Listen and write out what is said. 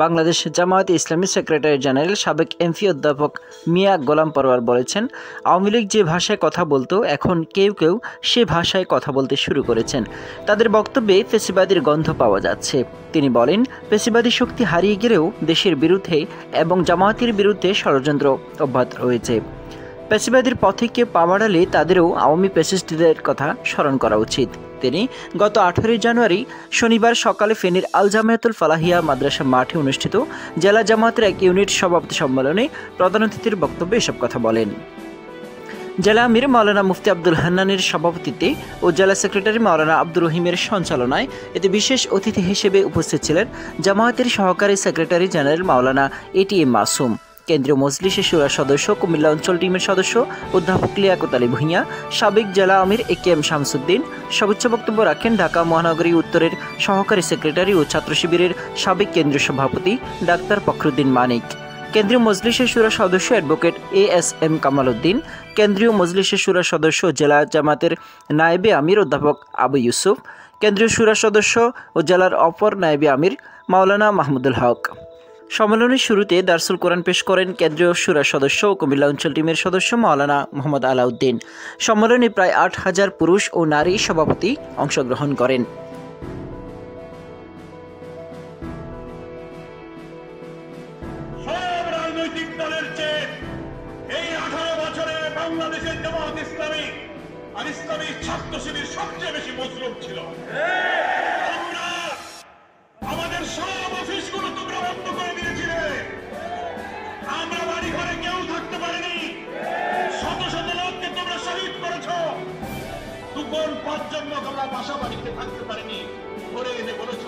বাংলাদেশ জামায়াতে ইসলামী secretary general সাবেক MP অধ্যাপক মিয়া গোলাম পরোয়ার বলেছেন, আওয়ামী লীগ যে ভাষায় কথা বলতো এখন কেউ কেউ সে ভাষায় কথা বলতে শুরু করেছেন। তাদের বক্তব্যে ফেসিবাদীর গন্ধ পাওয়া যাচ্ছে। তিনি বলেন, ফেসিবাদী শক্তি হারিয়ে গেলেও দেশের বিরুদ্ধে এবং জামায়াতের বিরুদ্ধে ষড়যন্ত্র অব্যাহত রয়েছে। ফ্যাসিবাদের পথে কেউ পা বাড়ালে তাদেরও আওয়ামী ফ্যাসিস্টদের কথা স্মরণ করা উচিত। তিনি গত 18 জানুয়ারি শনিবার সকালে ফেনীর আল জামিয়াতুল ফালাহিয়া মাদ্রাসা মাঠে অনুষ্ঠিত জেলা জামায়াতের এক ইউনিট সভাপতি সম্মেলনে প্রধান অতিথির বক্তব্যে এসব কথা বলেন। জেলা আমির মাওলানা মুফতি আব্দুল হান্নানের সভাপতিত্বে ও জেলা সেক্রেটারি মাওলানা আব্দুর রহিমের সঞ্চালনায় এতে বিশেষ অতিথি হিসেবে উপস্থিত ছিলেন জামায়াতের সহকারী সেক্রেটারি জেনারেল মাওলানা এটিএম মাসুম, কেন্দ্রীয় মজলিসের শুরা সদস্য কুমিল্লা অঞ্চল টিমের সদস্য অধ্যাপক লিয়াকত আলী ভূঁইয়া, সাবেক জেলা আমির একেএম শামসুদ্দিন। সর্বোচ্চ বক্তব্য রাখেন ঢাকা মহানগরী উত্তরের সহকারী সেক্রেটারি ও ছাত্র শিবিরের সাবেক কেন্দ্রীয় সভাপতি ডাক্তার ফখরুদ্দিন মানিক, কেন্দ্রীয় মজলিসের শুরা সদস্য অ্যাডভোকেট এএসএম কামাল উদ্দিন, কেন্দ্রীয় মজলিসের শুরা সদস্য জেলা জামাতের নায়েবে আমির অধ্যাপক আবু ইউসুফ, কেন্দ্রীয় শুরা সদস্য ও জেলার অপর নায়েবে আমির মাওলানা মাহমুদুল হক। সম্মেলনের শুরুতে দারসুল কোরআন পেশ করেন কেন্দ্রীয় শুরা সদস্য ও কুমিল্লা অঞ্চল টিমের সদস্য মাওলানা মোহাম্মদ আলাউদ্দিন। সম্মেলনে প্রায় 8,000 পুরুষ ও নারী সভাপতি অংশগ্রহণ করেন। সব রাজনৈতিক দলের চেয়ে এই 18 বছরে বাংলাদেশের জামায়াত ইসলামী আর ইসলামী ছাত্র শিবির সবচেয়ে বেশি মজলুম ছিল। আমরা আমাদের সব অফিসগুলো তোমরা বন্ধ করে দিয়েছিলে। আমরা বাড়ি ঘরে কেউ থাকতে পারিনি। শত শত লোককে তোমরা শহীদ করেছ। দুপুর 5 জন লোক আমরা বাসা বাড়িতে থাকতে পারিনি। ঘরে এনে বলেছ